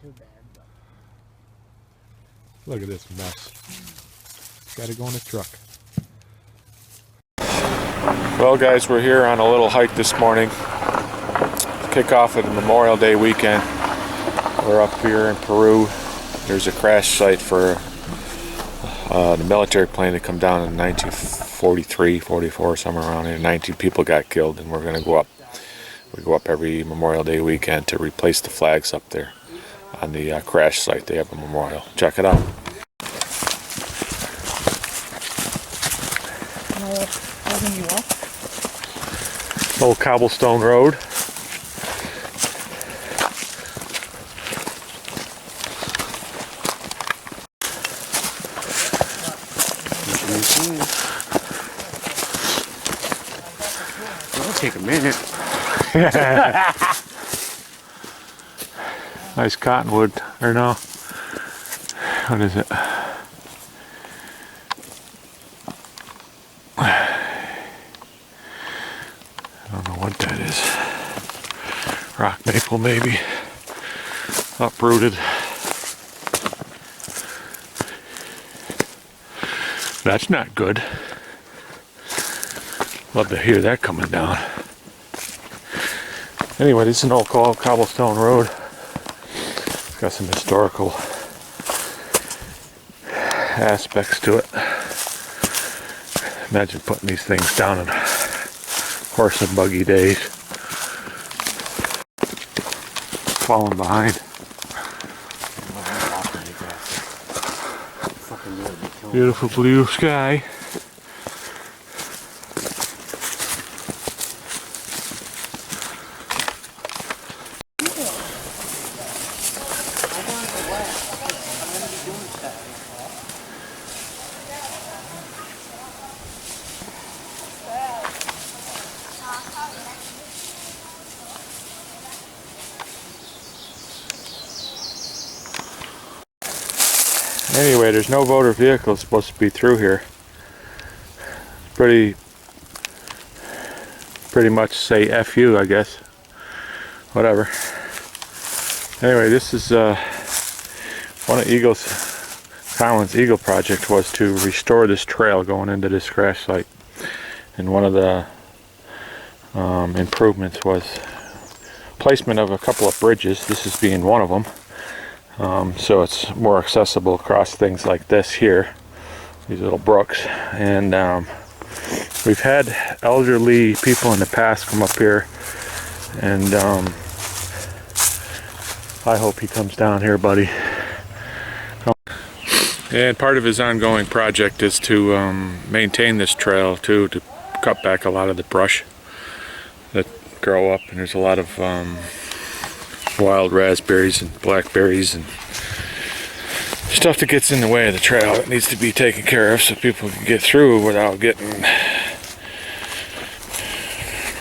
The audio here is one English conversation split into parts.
too bad. But. Look at this mess. Gotta go in a truck. Well guys, we're here on a little hike this morning. Kick off at the Memorial Day weekend. We're up here in Peru. There's a crash site for the military plane that come down in 1943, 44, somewhere around here. 19 people got killed, and we're gonna go up. We go up every Memorial Day weekend to replace the flags up there on the crash site. They have a memorial. Check it out. Old cobblestone road. It'll take a minute. Nice cottonwood, or no? What is it? I don't know what that is. Rock maple, maybe. Uprooted. That's not good. Love to hear that coming down. Anyway, this is an old cobblestone road. It's got some historical aspects to it. Imagine putting these things down in horse and buggy days. Falling behind. Beautiful blue sky. Anyway, there's no motor vehicles supposed to be through here. Pretty much say F you, I guess. Whatever. Anyway, this is one of Colin's Eagle project was to restore this trail going into this crash site. And one of the improvements was placement of a couple of bridges. This is being one of them. So it's more accessible across things like this here, these little brooks. And we've had elderly people in the past come up here, and I hope he comes down here, buddy. And part of his ongoing project is to maintain this trail too, to cut back a lot of the brush that grow up, and there's a lot of wild raspberries and blackberries and stuff that gets in the way of the trail that needs to be taken care of so people can get through without getting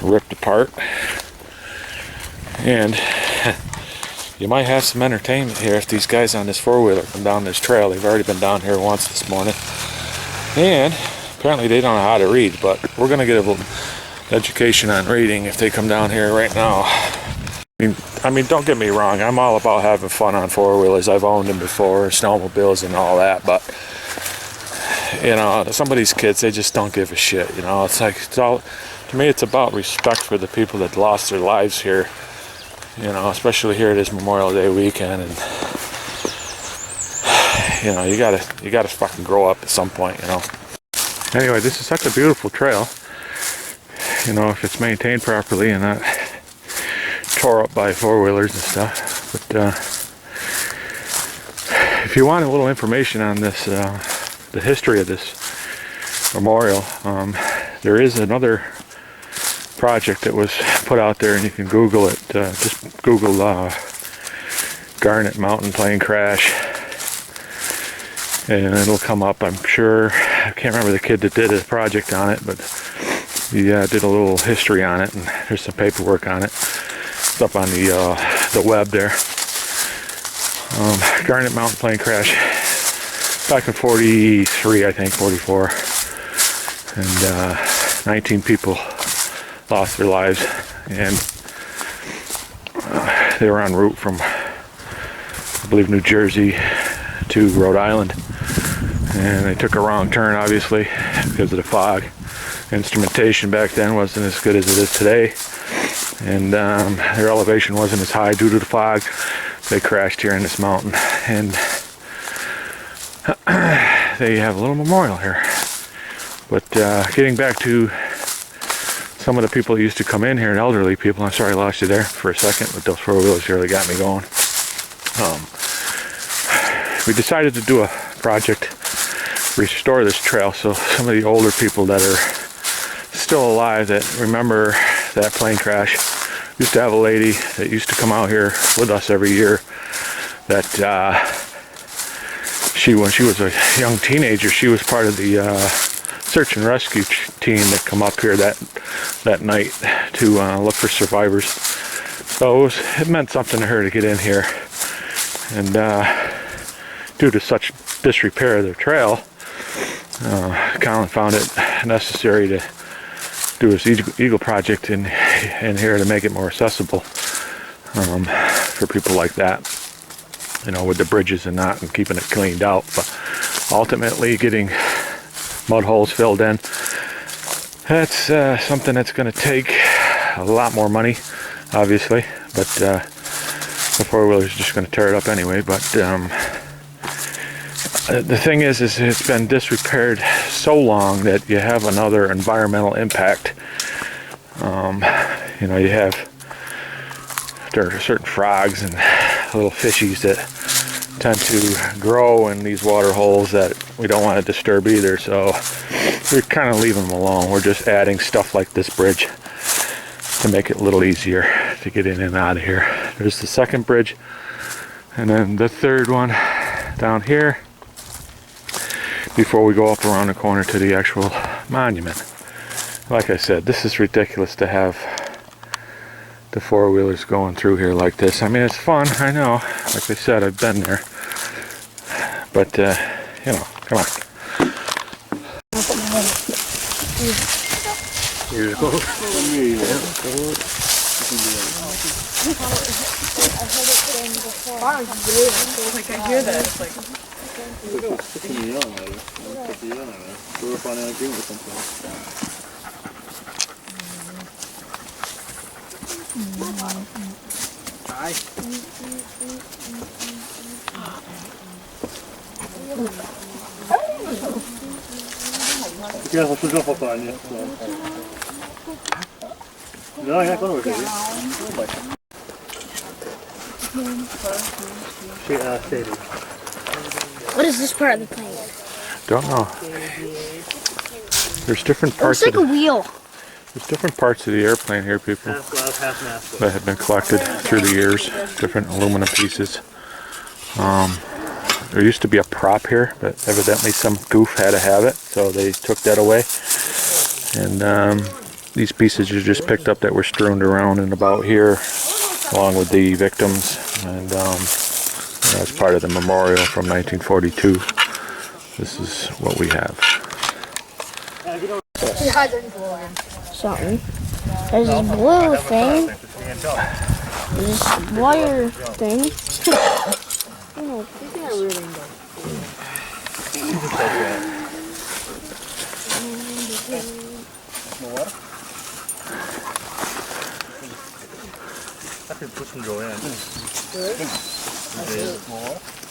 ripped apart. And you might have some entertainment here if these guys on this four-wheeler come down this trail. They've already been down here once this morning, and apparently they don't know how to read, but we're gonna get a little education on reading if they come down here right now. I mean, don't get me wrong, I'm all about having fun on four-wheelers. I've owned them before, snowmobiles and all that, but you know, some of these kids, they just don't give a shit, you know. It's like, to me, it's about respect for the people that lost their lives here, you know, especially here this Memorial Day weekend. And you know, you gotta fucking grow up at some point, you know. Anyway, this is such a beautiful trail, you know, if it's maintained properly and not tore up by four-wheelers and stuff. But if you want a little information on this, the history of this memorial, there is another project that was put out there, and you can Google it. Just Google Garnett Mountain plane crash, and it'll come up, I'm sure. I can't remember the kid that did a project on it, but he did a little history on it, and there's some paperwork on it. It's up on the web there. Garnett Mountain plane crash back in 43, I think, 44. And 19 people lost their lives, and they were en route from believe New Jersey to Rhode Island, and they took a wrong turn, obviously, because of the fog. Instrumentation back then wasn't as good as it is today, and their elevation wasn't as high due to the fog. They crashed here in this mountain, and they have a little memorial here. But getting back to some of the people who used to come in here, and elderly people. I'm sorry I lost you there for a second, but those four-wheelers really got me going. We decided to do a project, restore this trail, so some of the older people that are still alive that remember that plane crash. Used to have a lady that used to come out here with us every year that when she was a young teenager, she was part of the search and rescue team that come up here that night to look for survivors. So it meant something to her to get in here, and due to such disrepair of the trail, Colin found it necessary to do his Eagle project in here to make it more accessible for people like that, you know, with the bridges and that, and keeping it cleaned out. But ultimately getting mud holes filled in, that's something that's going to take a lot more money, obviously, but the four-wheeler's just going to tear it up anyway. But the thing is it's been disrepaired so long that you have another environmental impact. You know, there are certain frogs and little fishies that tend to grow in these water holes that we don't want to disturb either, so we're kind of leaving them alone. We're just adding stuff like this bridge to make it a little easier to get in and out of here. There's the second bridge, and then the third one down here before we go up around the corner to the actual monument. Like I said, this is ridiculous to have the four-wheelers going through here like this. I mean, it's fun, I know. Like I said, I've been there. But, you know, come on. Here you go. Like I hear that, it's like... What is this part of the plane? Don't know. There's different parts. It looks like a wheel. There's different parts of the airplane here, people, that have been collected through the years. Different aluminum pieces. There used to be a prop here, but evidently some goof had to have it, so they took that away. And these pieces are just picked up that were strewn around and about here, along with the victims, and as part of the memorial from 1942. This is what we have. Something. There's this blue thing. There's this wire thing. I can push and go in.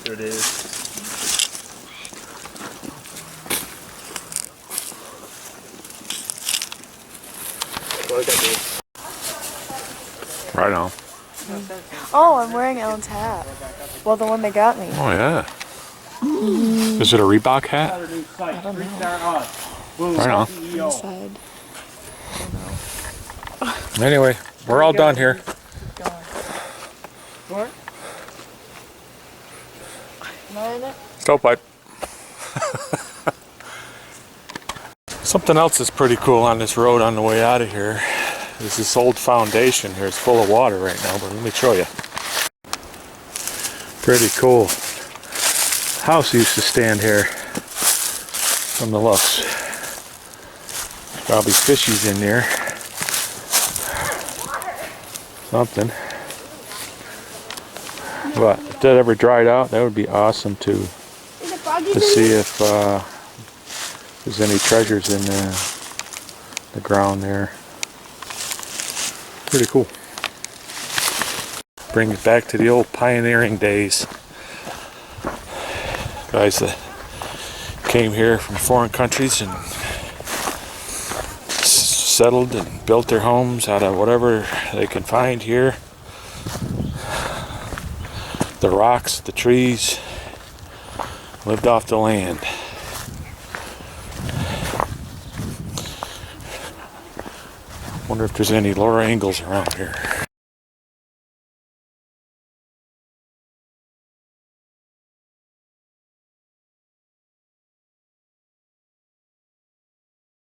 There it is. Right on. Oh, I'm wearing Ellen's hat. Well, the one they got me. Oh, yeah. Is it a Reebok hat? I don't know. Right on. Inside. Anyway, we're all done here. What? Am I in it? Stovepipe. Something else that's pretty cool on this road on the way out of here is this old foundation here. It's full of water right now, but let me show you. Pretty cool. House used to stand here from the looks. There's probably fishies in there. Something. But if that ever dried out, that would be awesome to see if there's any treasures in the ground there. Pretty cool. Bring it back to the old pioneering days. Guys that came here from foreign countries and settled and built their homes out of whatever they can find here. The rocks, the trees, lived off the land. Wonder if there's any Laura Ingalls around here.